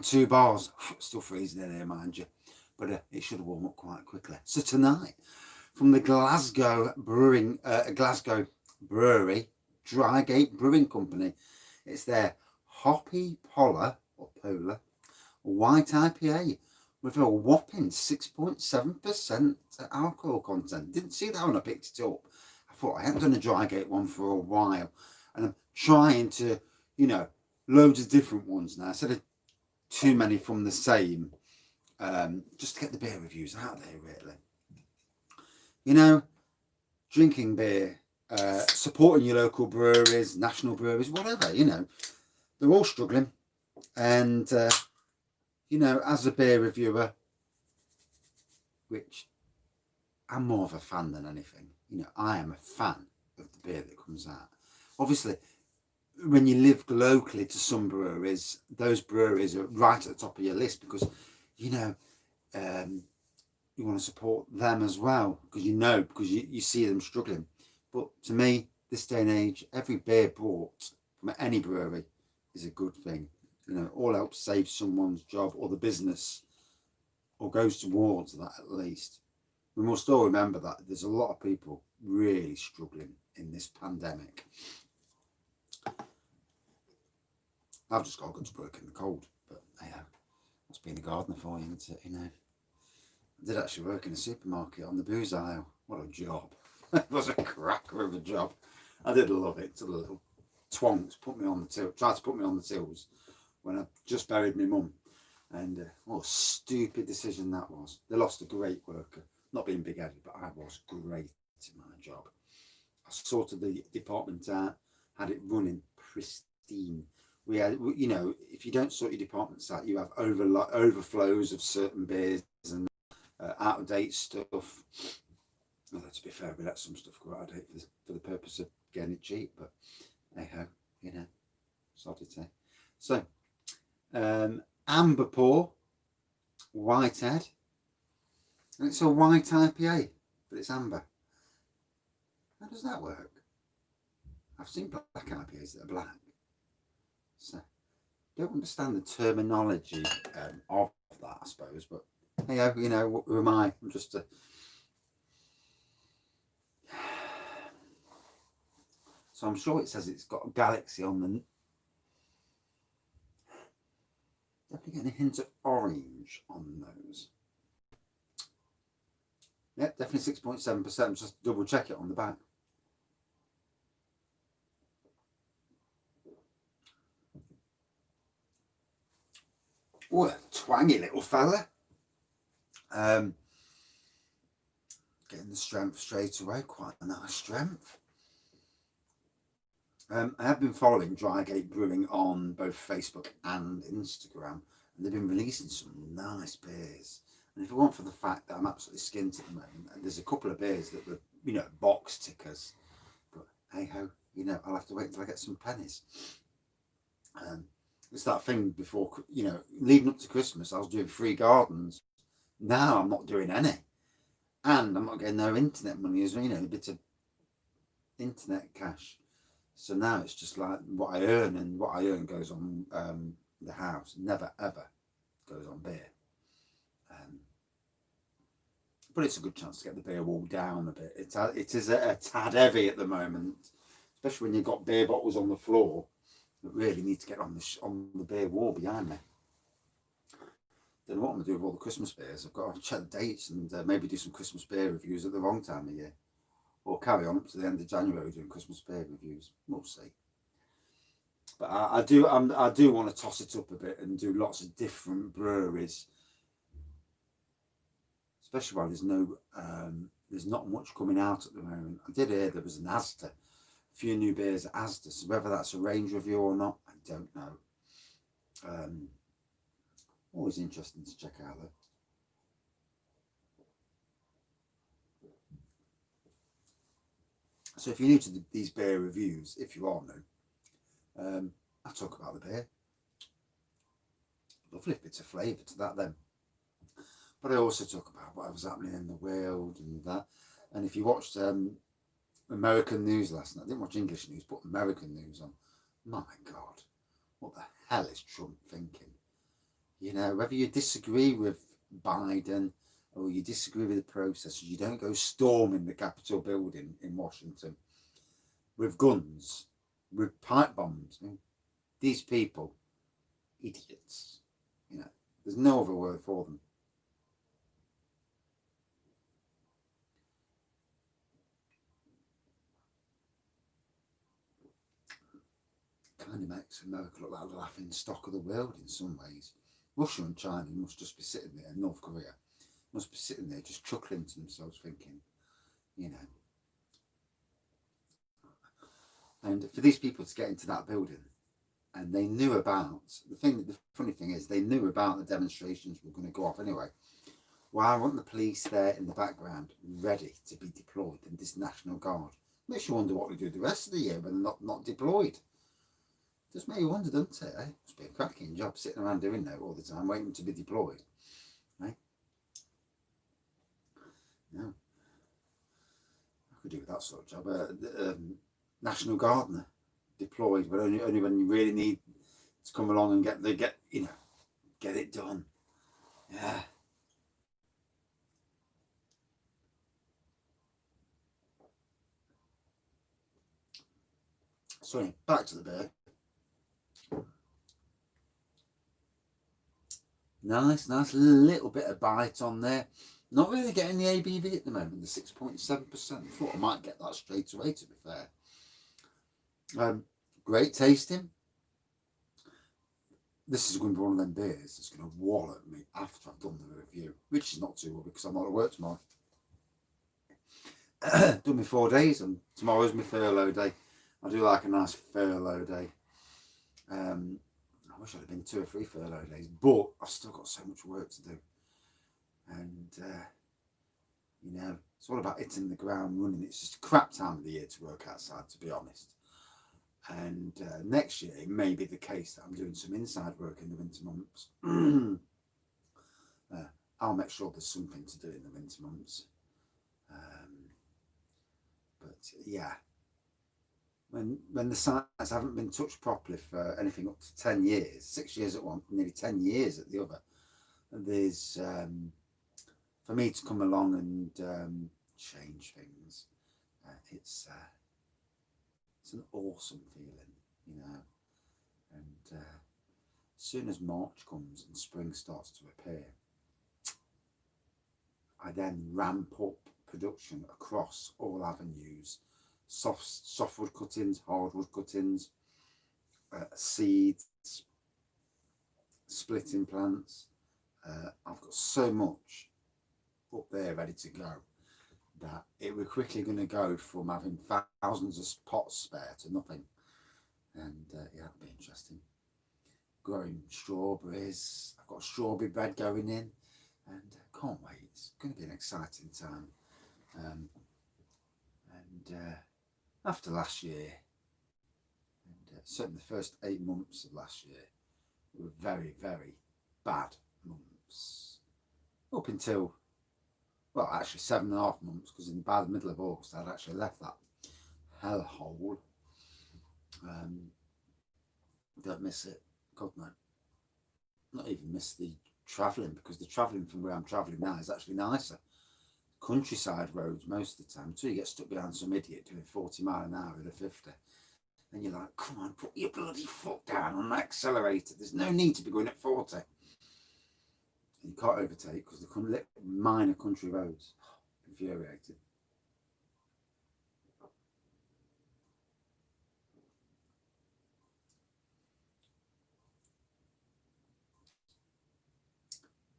2 bars. Still freezing in here, mind you, but it should warm up quite quickly. So tonight, from the Glasgow Brewery, Drygate Brewing Company, it's their HoppiPolla or Polar White IPA with a whopping 6.7% alcohol content. Didn't see that when I picked it up. I thought I hadn't done a Drygate one for a while, and I'm trying to, loads of different ones now. Instead of too many from the same, just to get the beer reviews out there, really. Drinking beer, supporting your local breweries, national breweries, whatever, they're all struggling. And, as a beer reviewer, which I'm more of a fan than anything, I am a fan of the beer that comes out. Obviously, when you live locally to some breweries, those breweries are right at the top of your list because, you want to support them as well because you see them struggling. But to me, this day and age, every beer brought from any brewery is a good thing. All helps save someone's job or the business, or goes towards that at least. We must all remember that there's a lot of people really struggling in this pandemic. I've just got to go to work in the cold, but that's being a gardener for you, isn't it? I did actually work in a supermarket on the booze aisle. What a job. It was a cracker of a job. I did love it. The little twonks tried to put me on the tills when I just buried my mum. And what a stupid decision that was. They lost a great worker. Not being big-headed, but I was great at my job. I sorted the department out, had it running pristine. We had, if you don't sort your departments out, you have overflows of certain beers and out-of-date stuff. Well, to be fair, we let some stuff go out of date for the purpose of getting it cheap, but hey-ho, sorted say. So, Amber Pour, Whitehead, and it's a white IPA, but it's amber. How does that work? I've seen black IPAs that are black, so don't understand the terminology of that, I suppose. But hey, who am I? I'm just a. So I'm sure it says it's got a galaxy on the. Definitely getting a hint of orange on those. Yep, definitely 6.7%. Just double check it on the back. Oh, a twangy little fella. Getting the strength straight away. Quite a nice strength. I have been following Drygate Brewing on both Facebook and Instagram, and they've been releasing some nice beers. And if it weren't for the fact that I'm absolutely skint at the moment, and there's a couple of beers that were, box tickers, but hey ho, I'll have to wait until I get some pennies. It's that thing before, leading up to Christmas, I was doing free gardens. Now I'm not doing any, and I'm not getting no internet money as well, a bit of internet cash. So now it's just like what I earn, and what I earn goes on the house. Never ever goes on beer. But it's a good chance to get the beer wall down a bit. It is a tad heavy at the moment, especially when you've got beer bottles on the floor that really need to get on the beer wall behind me. Don't know what I'm going to do with all the Christmas beers. I've got to check the dates and maybe do some Christmas beer reviews at the wrong time of year. Or carry on up to the end of January doing Christmas beer reviews. We'll see. But I do want to toss it up a bit and do lots of different breweries. Especially while there's not much coming out at the moment. I did hear there was an Asda, a few new beers at Asda. So whether that's a range review or not, I don't know. Always interesting to check out though. So if you're new to these beer reviews, if you are new, I talk about the beer. Lovely bits of flavour to that then. But I also talk about what was happening in the world and that. And if you watched American news last night, I didn't watch English news, put American news on. My God, what the hell is Trump thinking? you know, whether you disagree with Biden or you disagree with the process, you don't go storming the Capitol building in Washington with guns, with pipe bombs. I mean, these people, idiots, you know, there's no other word for them. Kind of makes America look like the laughing stock of the world in some ways. Russia and China must just be sitting there, and North Korea must be sitting there just chuckling to themselves, thinking, you know. And for these people to get into that building, and they knew about the funny thing is, they knew about the demonstrations were going to go off anyway. Why weren't the police there in the background, ready to be deployed, and this National Guard? Makes you wonder what they do the rest of the year when they're not deployed. Just make you wonder, doesn't it? Eh? Must be a cracking job sitting around doing that all the time, waiting to be deployed. Eh? No. I could do with that sort of job. National Gardener deployed, but only when you really need to come along and get it done. Yeah. So back to the beer. Nice little bit of bite on there. Not really getting the ABV at the moment, the 6.7%. Thought I might get that straight away, to be fair. Great tasting. This is going to be one of them beers that's going to wallop me after I've done the review, which is not too well because I'm not at work tomorrow. Done me 4 days, and tomorrow's my furlough day. I do like a nice furlough day. I wish I'd have been 2 or 3 furlough days, but I've still got so much work to do. And, you know, it's all about hitting the ground running. It's just a crap time of the year to work outside, to be honest. And next year, it may be the case that I'm doing some inside work in the winter months. I'll make sure there's something to do in the winter months. But yeah, when the sites haven't been touched properly for anything up to 10 years, 6 years at one, nearly 10 years at the other, there's for me to come along and change things, it's an awesome feeling, you know. And as soon as March comes and spring starts to appear, I then ramp up production across all avenues: softwood cuttings, hardwood cuttings, seeds, splitting plants. I've got so much up there ready to go that it we're quickly going to go from having thousands of pots spare to nothing. And yeah, that'll be interesting. Growing strawberries. I've got strawberry bread going in, and can't wait. It's going to be an exciting time. After last year, and certainly the first 8 months of last year were very, very bad months. Up until, well, actually 7.5 months, because by the middle of August I'd actually left that hellhole. Don't miss it. God no. Not even miss the travelling, because the travelling from where I'm travelling now is actually nicer. Countryside roads most of the time, until you get stuck behind some idiot doing 40 mile an hour at a 50. And you're like, come on, put your bloody foot down on the accelerator. There's no need to be going at 40. And you can't overtake because the minor country roads. Infuriated.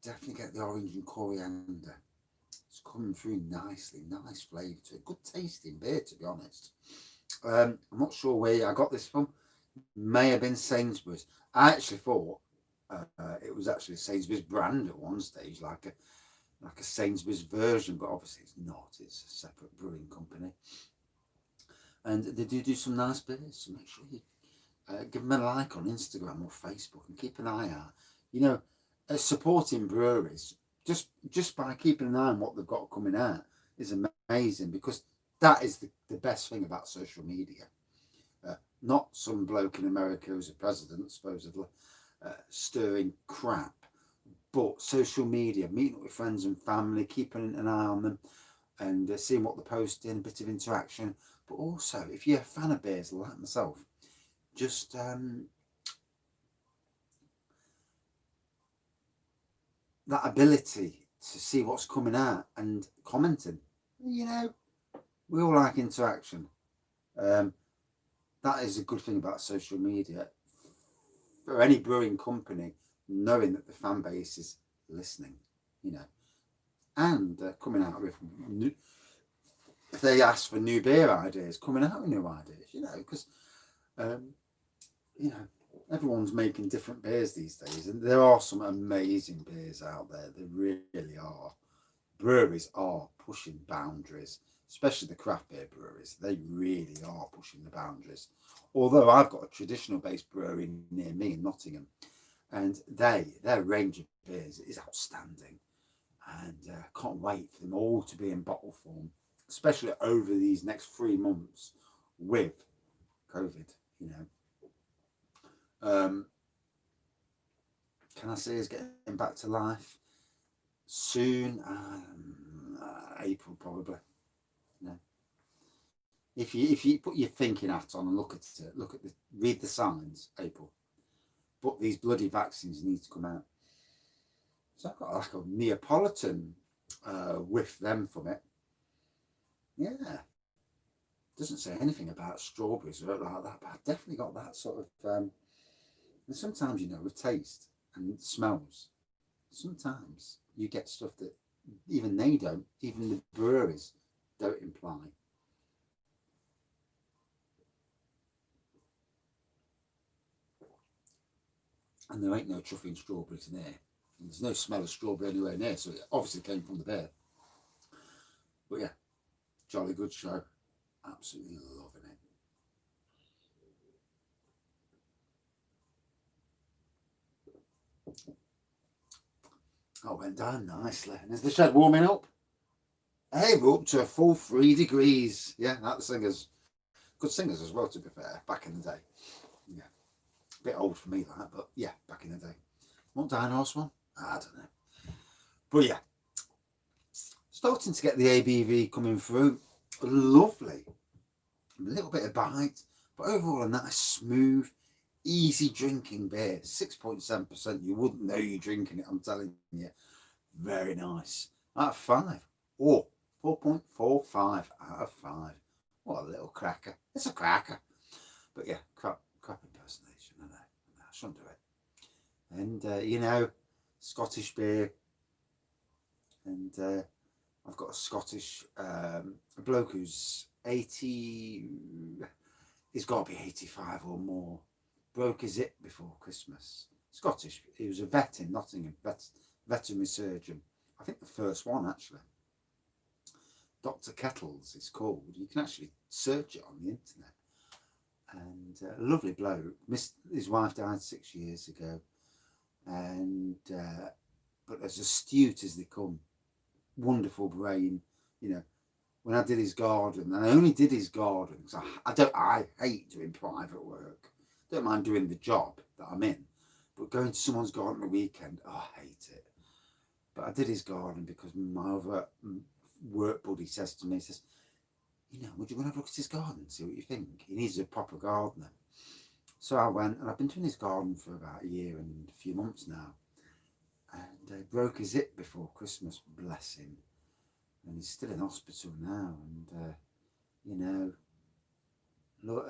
Definitely get the orange and coriander. It's coming through nicely, nice flavour to it. Good tasting beer, to be honest. I'm not sure where I got this from. May have been Sainsbury's. I actually thought it was actually a Sainsbury's brand at one stage, like a Sainsbury's version, but obviously it's not. It's a separate brewing company. And they do some nice beers, so make sure you give them a like on Instagram or Facebook and keep an eye out. You know, supporting breweries just by keeping an eye on what they've got coming out is amazing, because that is the best thing about social media. Not some bloke in America who's a president, supposedly, stirring crap But social media, meeting up with friends and family, keeping an eye on them, and seeing what they're posting, a bit of interaction. But also, if you're a fan of beers like myself, just that ability to see what's coming out and commenting. You know, we all like interaction. That is a good thing about social media for any brewing company, knowing that the fan base is listening, you know, and coming out with new, if they ask for new beer ideas, coming out with new ideas, you know, because you know, everyone's making different beers these days, and there are some amazing beers out there. There really are. Breweries are pushing boundaries, especially the craft beer breweries. They really are pushing the boundaries. Although I've got a traditional based brewery near me in Nottingham, and their range of beers is outstanding, and can't wait for them all to be in bottle form, especially over these next 3 months with COVID. You know, can I say is getting back to life soon? April probably. You know, if you put your thinking hat on and look at it, read the signs, April. But these bloody vaccines need to come out. So I've got like a Neapolitan whiff them from it. Yeah. Doesn't say anything about strawberries or like that, but I've definitely got that sort of and sometimes, you know, with taste and smells, sometimes you get stuff that even they don't, even the breweries don't imply. And there ain't no truffy and strawberries in there. And there's no smell of strawberry anywhere near, so it obviously came from the beer. But yeah, jolly good show. Absolutely loving it. Oh, went down nicely. And is the shed warming up? Hey, we're up to a full 3 degrees. Yeah, like the singers. Good singers as well, to be fair, back in the day. Yeah. A bit old for me, that, but yeah, back in the day. What Dinos one? I don't know. But yeah, starting to get the ABV coming through. Lovely. A little bit of bite, but overall a nice, smooth, easy drinking beer. 6.7%. You wouldn't know you're drinking it, I'm telling you. Very nice. Out of 5. Oh, 4.45 out of 5. What a little cracker. It's a cracker. But yeah, crap impersonation. I know. I shouldn't do it. And, you know, Scottish beer. And I've got a Scottish, a bloke who's 80, he's got to be 85 or more. Broke his hip before Christmas. Scottish. He was a vet in Nottingham, veterinary surgeon. I think the first one, actually. Dr. Kettles, it's called. You can actually search it on the internet. And a lovely bloke. His wife died 6 years ago. And but as astute as they come. Wonderful brain. You know, when I did his garden, and I only did his garden because I hate doing private work. Don't mind doing the job that I'm in, but going to someone's garden on the weekend, oh, I hate it. But I did his garden because my other work buddy says to me, he says, you know, would you want to have a look at his garden and see what you think? He needs a proper gardener. So I went, and I've been doing his garden for about a year and a few months now. And broke his hip before Christmas, bless him. And he's still in hospital now. And, you know,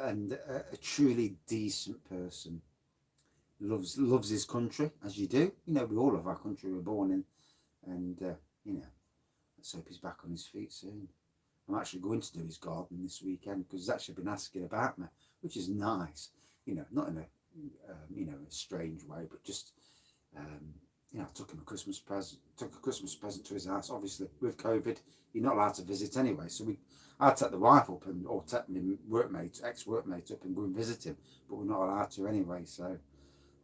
and a truly decent person. Loves his country, as you do. You know, we all love our country we're born in. And, you know, let's hope he's back on his feet soon. I'm actually going to do his garden this weekend because he's actually been asking about me, which is nice. You know, not in a, you know, a strange way, but just, you know, I took him a Christmas present. Took a Christmas present to his house. Obviously, with COVID, you're not allowed to visit anyway. So I'd take the wife up or take my workmate, ex-workmate up and go and visit him, but we're not allowed to anyway. So,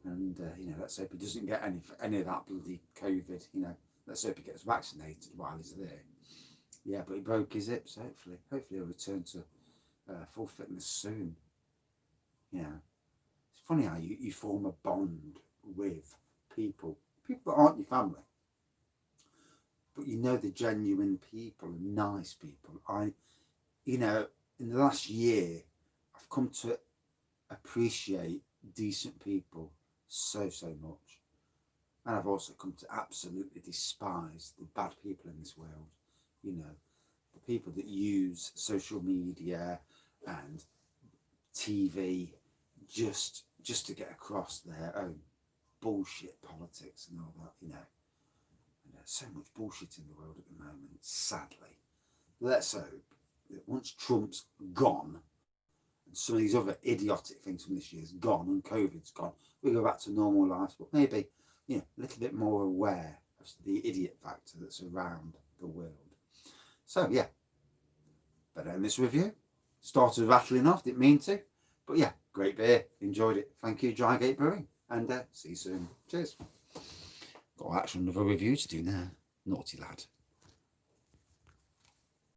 and you know, let's hope he doesn't get any of that bloody COVID. You know, let's hope he gets vaccinated while he's there. Yeah, but he broke his hip, so hopefully he'll return to full fitness soon. You know, it's funny how you form a bond with people that aren't your family. But you know, the genuine people and nice people. You know, in the last year, I've come to appreciate decent people so much. And I've also come to absolutely despise the bad people in this world. You know, the people that use social media and TV just to get across their own bullshit politics and all that, you know. And there's so much bullshit in the world at the moment, sadly. Let's hope that once Trump's gone and some of these other idiotic things from this year's gone and COVID's gone, we go back to normal life, but maybe, you know, a little bit more aware of the idiot factor that's around the world. So yeah, better end this review. Started rattling off, didn't mean to, but yeah, great beer, enjoyed it. Thank you, Drygate Brewing, and see you soon. Cheers. Got actually another review to do now. Naughty lad.